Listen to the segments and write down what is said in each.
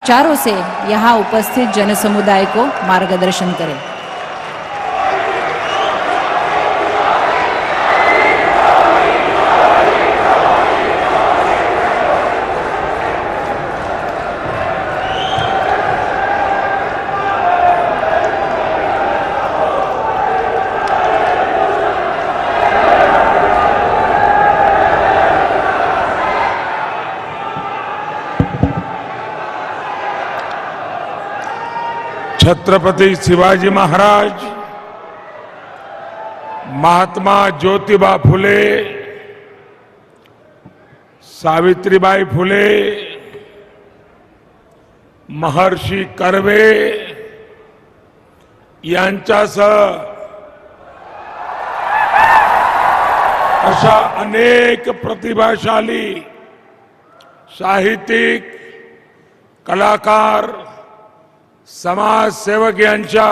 विचारों से यहाँ उपस्थित जनसमुदाय को मार्गदर्शन करें। छत्रपति शिवाजी महाराज, महात्मा ज्योतिबा फुले, सावित्रीबाई फुले, महर्षी कर्वे यांच्यासह अशा अनेक प्रतिभाशाली साहित्यिक, कलाकार, समाजसेवक यांच्या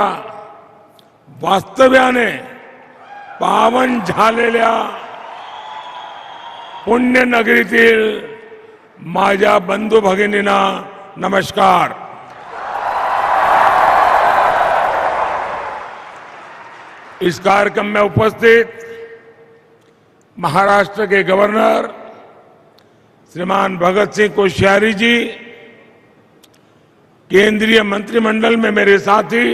वास्तव्याने पावन झालेल्या पुण्यनगरीतील माझ्या बंधू भगिनींना नमस्कार। इस कार्यक्रम में उपस्थित महाराष्ट्र के गवर्नर श्रीमान भगत सिंह कोश्यारी जी, केंद्रीय मंत्रिमंडल में मेरे साथी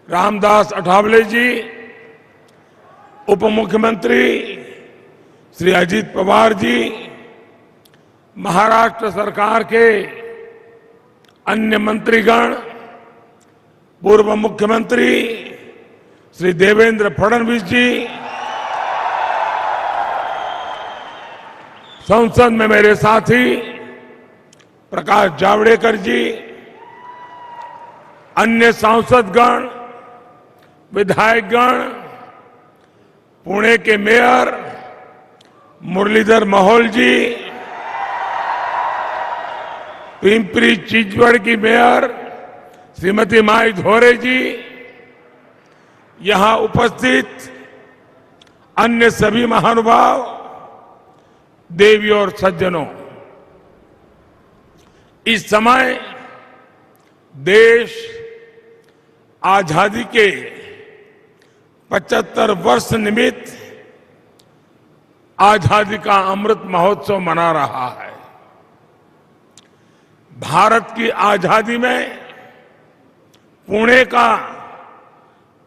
रामदास अठावले जी, उप मुख्यमंत्री श्री अजित पवार जी, महाराष्ट्र सरकार के अन्य मंत्रीगण, पूर्व मुख्यमंत्री श्री देवेंद्र फडणवीस जी, संसद में मेरे साथी प्रकाश जावड़ेकर जी, अन्य सांसदगण, विधायकगण, पुणे के मेयर मुरलीधर मोहोल जी, पिंपरी चिंचवड़ की मेयर श्रीमती माई धोरे जी, यहां उपस्थित अन्य सभी महानुभाव, देवी और सज्जनों, इस समय देश आजादी के 75 वर्ष निमित्त आजादी का अमृत महोत्सव मना रहा है। भारत की आजादी में पुणे का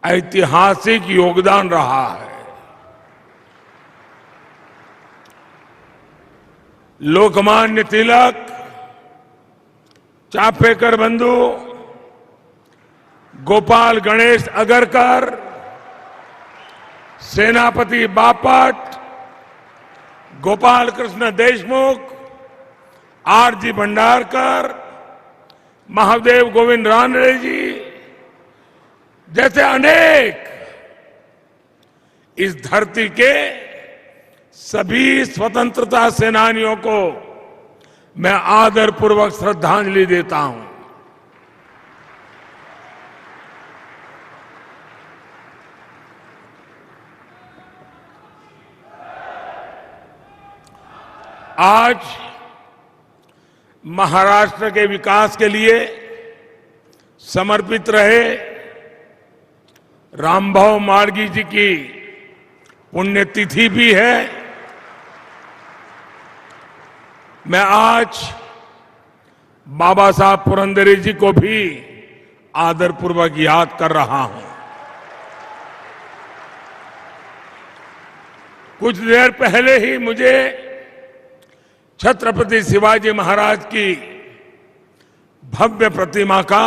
ऐतिहासिक योगदान रहा है। लोकमान्य तिलक, चापेकर बंधु, गोपाल गणेश अगरकर, सेनापति बापट, गोपाल कृष्ण देशमुख, आरजी भंडारकर, महादेव गोविंद रानडे जी जैसे अनेक इस धरती के सभी स्वतंत्रता सेनानियों को मैं आदरपूर्वक श्रद्धांजलि देता हूं। आज महाराष्ट्र के विकास के लिए समर्पित रहे रामभाऊ मार्गी जी की पुण्यतिथि भी है। मैं आज बाबा साहब पुरंदरे जी को भी आदरपूर्वक याद कर रहा हूं। कुछ देर पहले ही मुझे छत्रपति शिवाजी महाराज की भव्य प्रतिमा का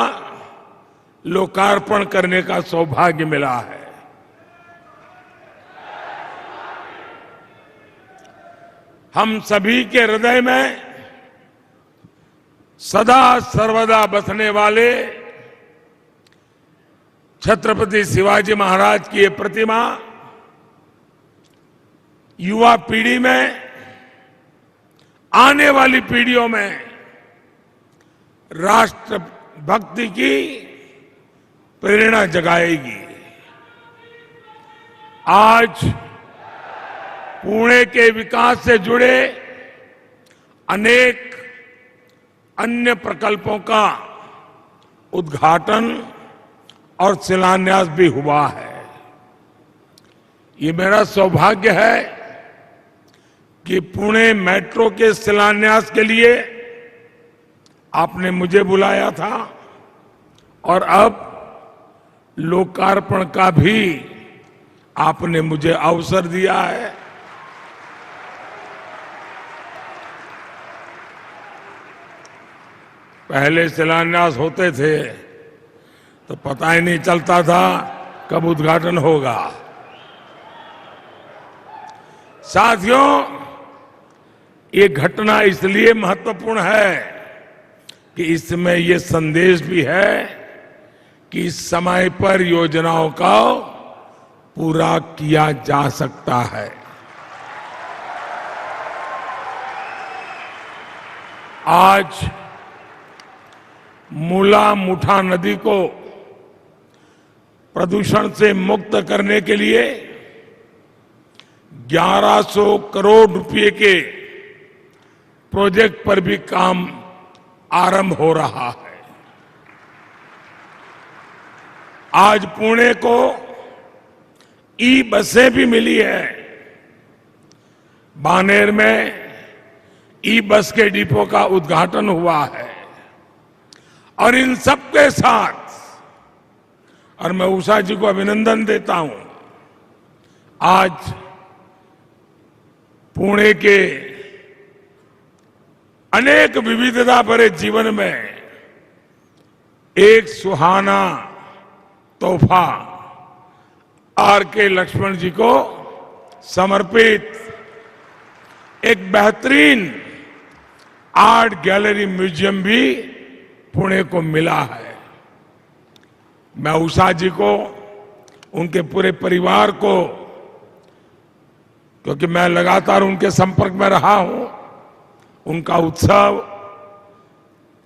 लोकार्पण करने का सौभाग्य मिला है। हम सभी के हृदय में सदा सर्वदा बसने वाले छत्रपति शिवाजी महाराज की ये प्रतिमा युवा पीढ़ी में, आने वाली पीढ़ियों में राष्ट्र भक्ति की प्रेरणा जगाएगी। आज पुणे के विकास से जुड़े अनेक अन्य प्रकल्पों का उद्घाटन और शिलान्यास भी हुआ है। ये मेरा सौभाग्य है कि पुणे मेट्रो के शिलान्यास के लिए आपने मुझे बुलाया था और अब लोकार्पण का भी आपने मुझे अवसर दिया है। पहले शिलान्यास होते थे तो पता ही नहीं चलता था कब उद्घाटन होगा। साथियों, ये घटना इसलिए महत्वपूर्ण है कि इसमें ये संदेश भी है कि समय पर योजनाओं का पूरा किया जा सकता है। आज मूला मुठा नदी को प्रदूषण से मुक्त करने के लिए 1100 करोड़ रुपए के प्रोजेक्ट पर भी काम आरंभ हो रहा है। आज पुणे को ई बसें भी मिली है। बानेर में ई बस के डिपो का उद्घाटन हुआ है और इन सबके साथ, और मैं उषा जी को अभिनंदन देता हूं, आज पुणे के अनेक विविधता भरे जीवन में एक सुहाना तोहफा आर के लक्ष्मण जी को समर्पित एक बेहतरीन आर्ट गैलरी म्यूजियम भी पुणे को मिला है। मैं उषा जी को, उनके पूरे परिवार को, क्योंकि मैं लगातार उनके संपर्क में रहा हूं, उनका उत्सव,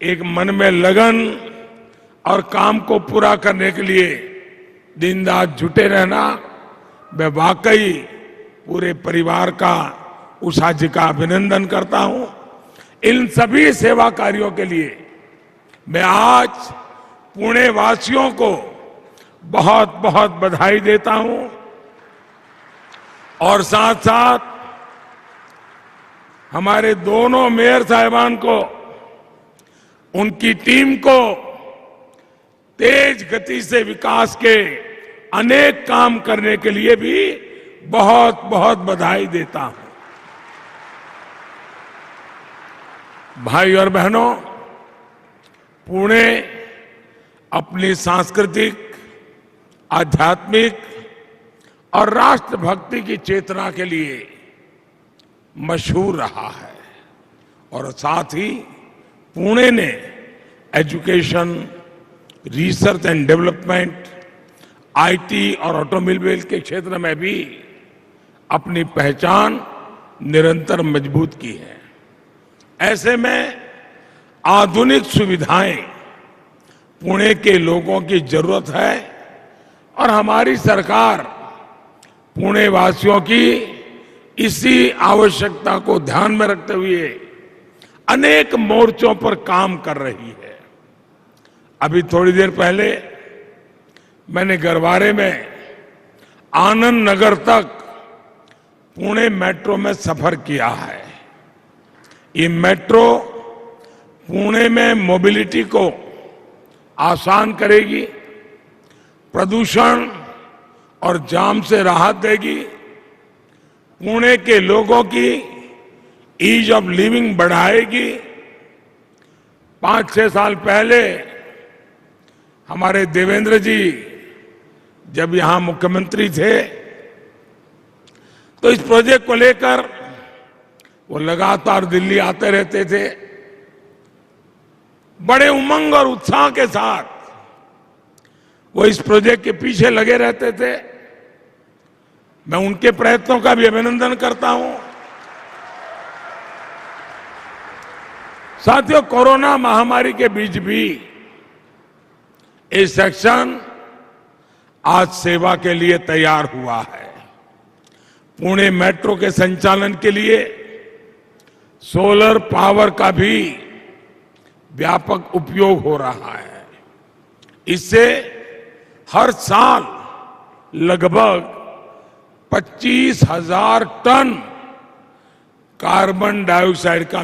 एक मन में लगन और काम को पूरा करने के लिए दिन रात जुटे रहना, मैं वाकई पूरे परिवार का, उषा जी का अभिनंदन करता हूं। इन सभी सेवा कार्यों के लिए मैं आज पुणे वासियों को बहुत बहुत बधाई देता हूं और साथ साथ हमारे दोनों मेयर साहिबान को, उनकी टीम को तेज गति से विकास के अनेक काम करने के लिए भी बहुत बहुत बधाई देता हूं। भाई और बहनों, पुणे अपनी सांस्कृतिक, आध्यात्मिक और राष्ट्रभक्ति की चेतना के लिए मशहूर रहा है और साथ ही पुणे ने education, research and development, IT और ऑटोमोबाइल के क्षेत्र में भी अपनी पहचान निरंतर मजबूत की है। ऐसे में आधुनिक सुविधाएं पुणे के लोगों की जरूरत है और हमारी सरकार पुणे वासियों की इसी आवश्यकता को ध्यान में रखते हुए अनेक मोर्चों पर काम कर रही है। अभी थोड़ी देर पहले मैंने गरवारे में आनंद नगर तक पुणे मेट्रो में सफर किया है। ये मेट्रो पुणे में मोबिलिटी को आसान करेगी, प्रदूषण और जाम से राहत देगी, पुणे के लोगों की ईज ऑफ लिविंग बढ़ाएगी। 5-6 साल पहले हमारे देवेंद्र जी जब यहां मुख्यमंत्री थे तो इस प्रोजेक्ट को लेकर वो लगातार दिल्ली आते रहते थे। बड़े उमंग और उत्साह के साथ वो इस प्रोजेक्ट के पीछे लगे रहते थे। मैं उनके प्रयत्नों का भी अभिनंदन करता हूं। साथियों, कोरोना महामारी के बीच भी ये सेक्शन आज सेवा के लिए तैयार हुआ है। पुणे मेट्रो के संचालन के लिए सोलर पावर का भी व्यापक उपयोग हो रहा है। इससे हर साल लगभग 25,000 टन कार्बन डाइऑक्साइड का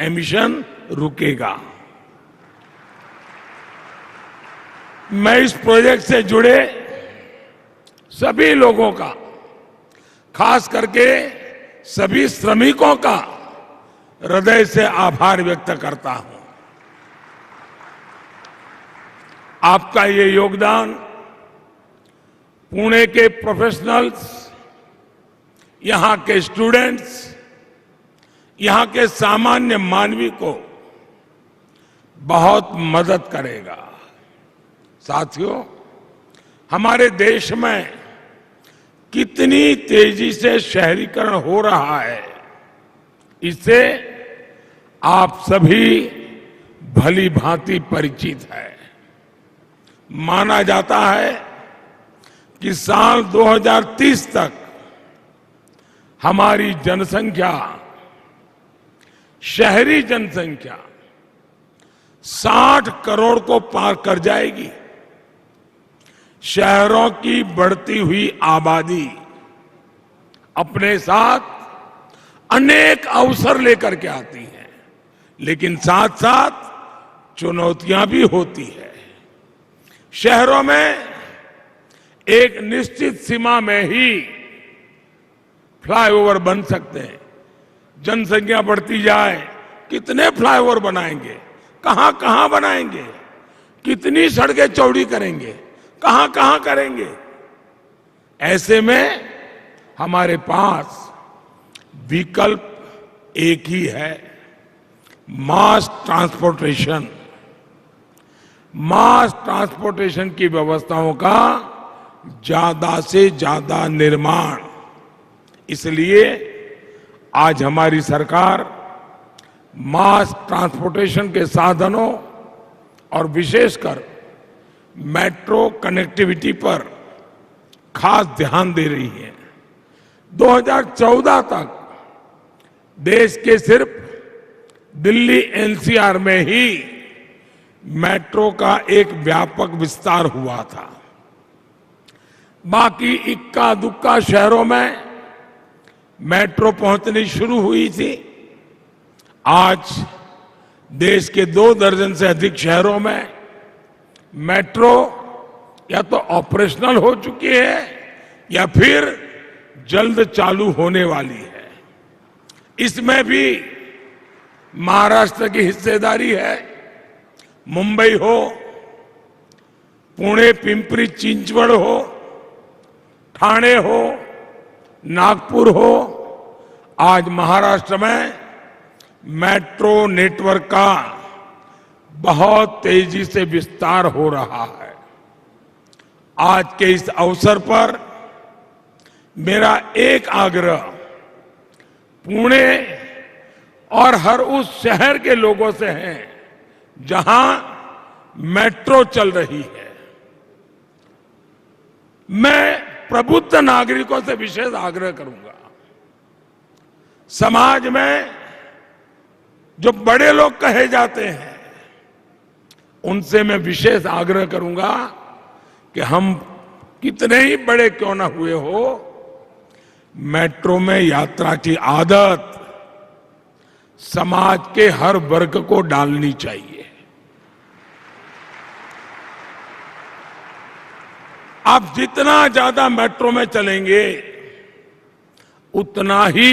एमिशन रुकेगा। मैं इस प्रोजेक्ट से जुड़े सभी लोगों का, खास करके सभी श्रमिकों का हृदय से आभार व्यक्त करता हूं। आपका ये योगदान पुणे के प्रोफेशनल्स, यहां के स्टूडेंट्स, यहां के सामान्य मानवी को बहुत मदद करेगा। साथियों, हमारे देश में कितनी तेजी से शहरीकरण हो रहा है, इससे आप सभी भली भांति परिचित है। माना जाता है कि साल 2030 तक हमारी जनसंख्या, शहरी जनसंख्या 60 करोड़ को पार कर जाएगी। शहरों की बढ़ती हुई आबादी अपने साथ अनेक अवसर लेकर के आती है, लेकिन साथ साथ चुनौतियां भी होती है। शहरों में एक निश्चित सीमा में ही फ्लाईओवर बन सकते हैं। जनसंख्या बढ़ती जाए, कितने फ्लाईओवर बनाएंगे, कहां कहां बनाएंगे, कितनी सड़कें चौड़ी करेंगे, कहां कहां करेंगे। ऐसे में हमारे पास विकल्प एक ही है, मास ट्रांसपोर्टेशन। मास ट्रांसपोर्टेशन की व्यवस्थाओं का ज्यादा से ज्यादा निर्माण। इसलिए आज हमारी सरकार मास ट्रांसपोर्टेशन के साधनों और विशेषकर मेट्रो कनेक्टिविटी पर खास ध्यान दे रही है। 2014 तक देश के सिर्फ दिल्ली एनसीआर में ही मेट्रो का एक व्यापक विस्तार हुआ था। बाकी इक्का दुक्का शहरों में मेट्रो पहुंचनी शुरू हुई थी। आज देश के 2 दर्जन से अधिक शहरों में मेट्रो या तो ऑपरेशनल हो चुकी है या फिर जल्द चालू होने वाली है। इसमें भी महाराष्ट्र की हिस्सेदारी है। मुंबई हो, पुणे पिंपरी चिंचवड़ हो, ठाणे हो, नागपुर हो, आज महाराष्ट्र में मेट्रो नेटवर्क का बहुत तेजी से विस्तार हो रहा है। आज के इस अवसर पर मेरा एक आग्रह पुणे और हर उस शहर के लोगों से है जहां मेट्रो चल रही है। मैं प्रबुद्ध नागरिकों से विशेष आग्रह करूंगा, समाज में जो बड़े लोग कहे जाते हैं उनसे मैं विशेष आग्रह करूंगा कि हम कितने ही बड़े क्यों ना हुए हो, मेट्रो में यात्रा की आदत समाज के हर वर्ग को डालनी चाहिए। आप जितना ज्यादा मेट्रो में चलेंगे उतना ही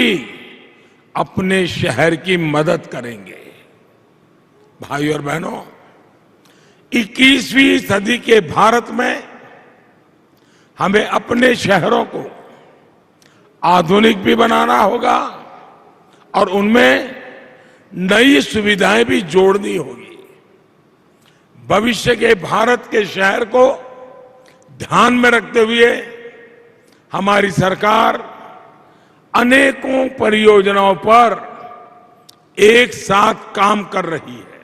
अपने शहर की मदद करेंगे। भाइयों और बहनों, 21वीं सदी के भारत में हमें अपने शहरों को आधुनिक भी बनाना होगा और उनमें नई सुविधाएं भी जोड़नी होगी। भविष्य के भारत के शहर को ध्यान में रखते हुए हमारी सरकार अनेकों परियोजनाओं पर एक साथ काम कर रही है।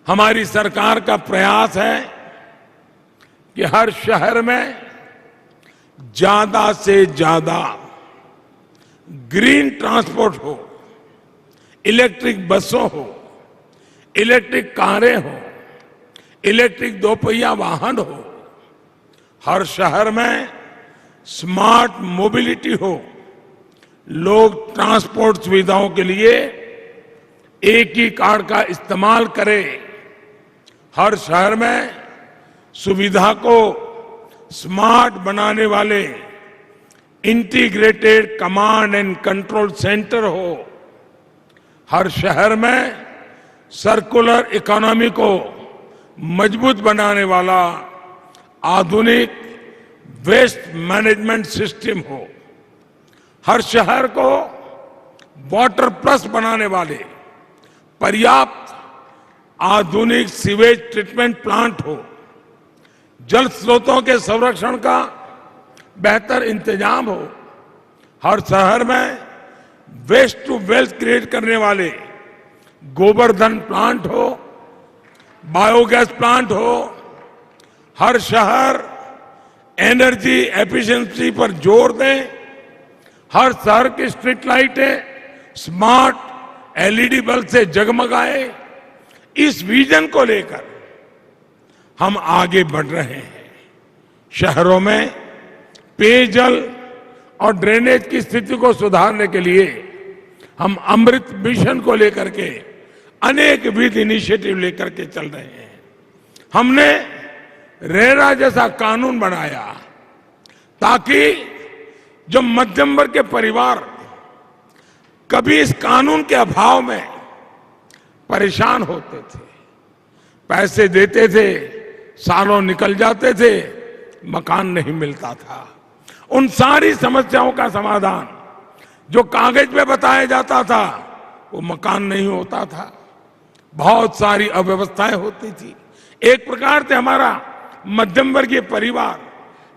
हमारी सरकार का प्रयास है कि हर शहर में ज्यादा से ज्यादा ग्रीन ट्रांसपोर्ट हो, इलेक्ट्रिक बसों हो, इलेक्ट्रिक कारें हो, इलेक्ट्रिक दोपहिया वाहन हो, हर शहर में स्मार्ट मोबिलिटी हो, लोग ट्रांसपोर्ट सुविधाओं के लिए एक ही कार्ड का इस्तेमाल करें, हर शहर में सुविधा को स्मार्ट बनाने वाले integrated command and control centre हो, हर शहर में सर्कुलर इकोनॉमी को मजबूत बनाने वाला आधुनिक वेस्ट मैनेजमेंट सिस्टम हो, हर शहर को वाटर प्लस बनाने वाले पर्याप्त आधुनिक सीवेज ट्रीटमेंट प्लांट हो, जल स्रोतों के संरक्षण का बेहतर इंतजाम हो, हर शहर में वेस्ट टू वेल्थ क्रिएट करने वाले गोवर्धन प्लांट हो, बायोगैस प्लांट हो, हर शहर एनर्जी एफिशिएंसी पर जोर दें, हर शहर की स्ट्रीट लाइटें स्मार्ट एलईडी बल्ब से जगमगाए। इस विजन को लेकर हम आगे बढ़ रहे हैं। शहरों में पेयजल और ड्रेनेज की स्थिति को सुधारने के लिए हम अमृत मिशन को लेकर के अनेक विध इनिशिएटिव लेकर के चल रहे हैं। हमने रेरा जैसा कानून बनाया ताकि जो मध्यम वर्ग के परिवार कभी इस कानून के अभाव में परेशान होते थे, पैसे देते थे, सालों निकल जाते थे, मकान नहीं मिलता था, उन सारी समस्याओं का समाधान जो कागज में बताया जाता था वो मकान नहीं होता था, बहुत सारी अव्यवस्थाएं होती थी। एक प्रकार से हमारा मध्यम वर्गीय परिवार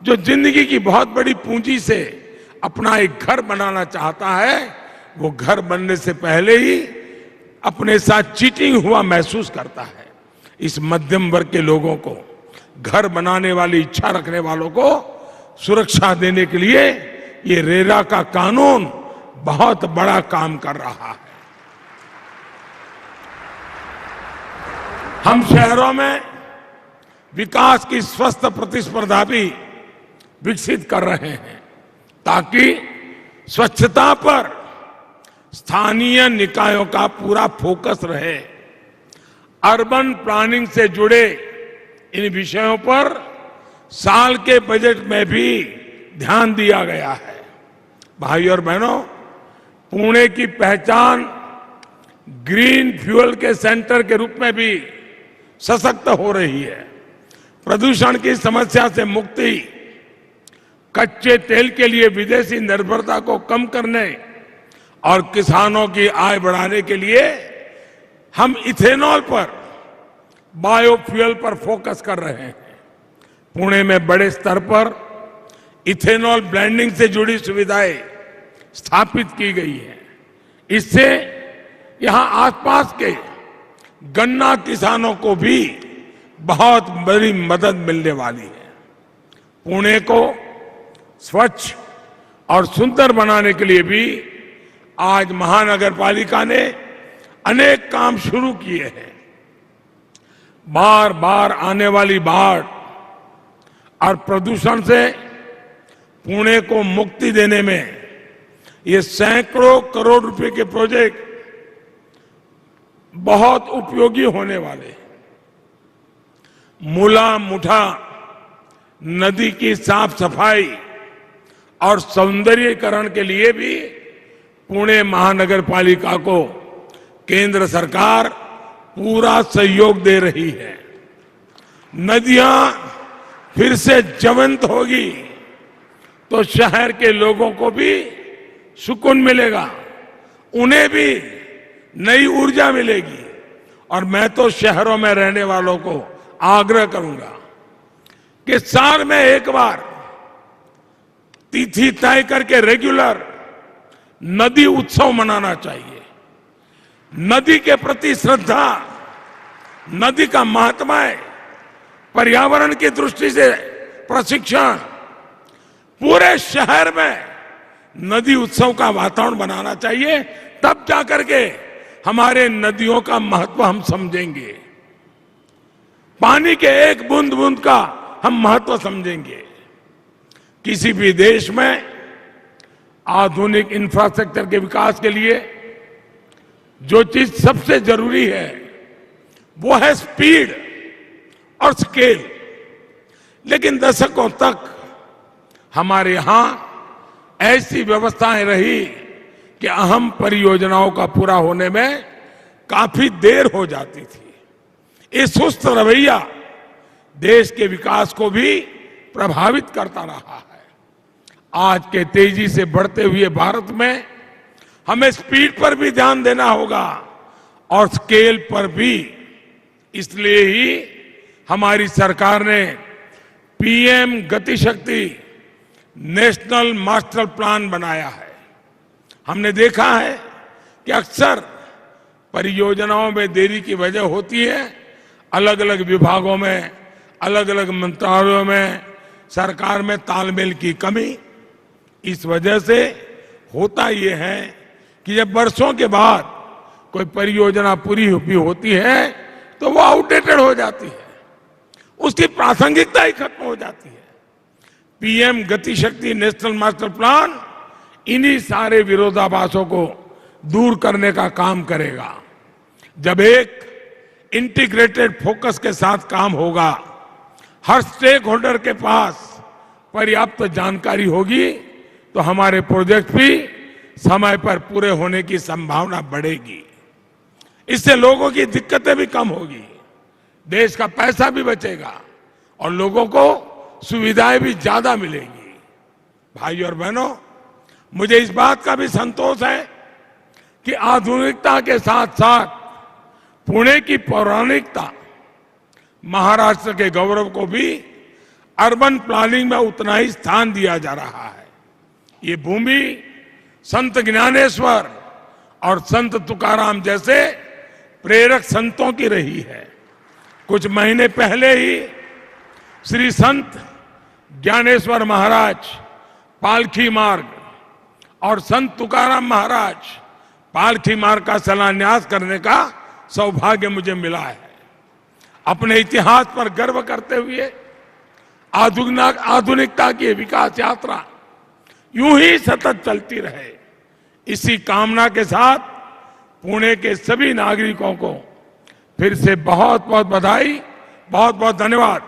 जो जिंदगी की बहुत बड़ी पूंजी से अपना एक घर बनाना चाहता है, वो घर बनने से पहले ही अपने साथ चीटिंग हुआ महसूस करता है। इस मध्यम वर्ग के लोगों को, घर बनाने वाली इच्छा रखने वालों को सुरक्षा देने के लिए ये रेरा का कानून बहुत बड़ा काम कर रहा है। हम शहरों में विकास की स्वस्थ प्रतिस्पर्धा भी विकसित कर रहे हैं ताकि स्वच्छता पर स्थानीय निकायों का पूरा फोकस रहे। अर्बन प्लानिंग से जुड़े इन विषयों पर साल के बजट में भी ध्यान दिया गया है। भाई और बहनों, पुणे की पहचान ग्रीन फ्यूल के सेंटर के रूप में भी सशक्त हो रही है। प्रदूषण की समस्या से मुक्ति, कच्चे तेल के लिए विदेशी निर्भरता को कम करने और किसानों की आय बढ़ाने के लिए हम इथेनॉल पर, बायोफ्यूल पर फोकस कर रहे हैं। पुणे में बड़े स्तर पर इथेनॉल ब्लेंडिंग से जुड़ी सुविधाएं स्थापित की गई है। इससे यहां आसपास के गन्ना किसानों को भी बहुत बड़ी मदद मिलने वाली है। पुणे को स्वच्छ और सुंदर बनाने के लिए भी आज महानगर पालिका ने अनेक काम शुरू किए हैं। बार बार आने वाली बाढ़ और प्रदूषण से पुणे को मुक्ति देने में ये सैकड़ों करोड़ रुपए के प्रोजेक्ट बहुत उपयोगी होने वाले हैं। मूला मुठा नदी की साफ सफाई और सौंदर्यीकरण के लिए भी पुणे महानगर पालिका को केंद्र सरकार पूरा सहयोग दे रही है। नदियां फिर से जीवंत होगी तो शहर के लोगों को भी सुकून मिलेगा, उन्हें भी नई ऊर्जा मिलेगी। और मैं तो शहरों में रहने वालों को आग्रह करूंगा कि साल में एक बार तिथि तय करके रेगुलर नदी उत्सव मनाना चाहिए। नदी के प्रति श्रद्धा, नदी का महात्म्य, पर्यावरण की दृष्टि से प्रशिक्षण, पूरे शहर में नदी उत्सव का वातावरण बनाना चाहिए। तब जाकर के हमारे नदियों का महत्व हम समझेंगे, पानी के एक बूंद बूंद का हम महत्व समझेंगे। किसी भी देश में आधुनिक इंफ्रास्ट्रक्चर के विकास के लिए जो चीज सबसे जरूरी है वो है स्पीड और स्केल। लेकिन दशकों तक हमारे यहां ऐसी व्यवस्थाएं रही कि अहम परियोजनाओं का पूरा होने में काफी देर हो जाती थी। ये सुस्त रवैया देश के विकास को भी प्रभावित करता रहा है। आज के तेजी से बढ़ते हुए भारत में हमें स्पीड पर भी ध्यान देना होगा और स्केल पर भी। इसलिए ही हमारी सरकार ने पीएम गति शक्ति नेशनल मास्टर प्लान बनाया है। हमने देखा है कि अक्सर परियोजनाओं में देरी की वजह होती है अलग अलग विभागों में, अलग अलग मंत्रालयों में, सरकार में तालमेल की कमी। इस वजह से होता यह है कि जब वर्षों के बाद कोई परियोजना पूरी भी होती है तो वो आउटडेटेड हो जाती है, उसकी प्रासंगिकता ही खत्म हो जाती है। पीएम गति शक्ति नेशनल मास्टर प्लान इन्हीं सारे विरोधाभासों को दूर करने का काम करेगा। जब एक इंटीग्रेटेड फोकस के साथ काम होगा, हर स्टेक होल्डर के पास पर्याप्त जानकारी होगी, तो हमारे प्रोजेक्ट भी समय पर पूरे होने की संभावना बढ़ेगी। इससे लोगों की दिक्कतें भी कम होगी, देश का पैसा भी बचेगा और लोगों को सुविधाएं भी ज्यादा मिलेगी। भाई और बहनों, मुझे इस बात का भी संतोष है कि आधुनिकता के साथ साथ पुणे की पौराणिकता, महाराष्ट्र के गौरव को भी अर्बन प्लानिंग में उतना ही स्थान दिया जा रहा है। ये भूमि संत ज्ञानेश्वर और संत तुकाराम जैसे प्रेरक संतों की रही है। कुछ महीने पहले ही श्री संत ज्ञानेश्वर महाराज पालकी मार्ग और संत तुकाराम महाराज पालकी मार्ग का शिलान्यास करने का सौभाग्य मुझे मिला है। अपने इतिहास पर गर्व करते हुए आधुनिकता की विकास यात्रा यूं ही सतत चलती रहे, इसी कामना के साथ पुणे के सभी नागरिकों को फिर से बहुत बहुत बधाई, बहुत बहुत धन्यवाद।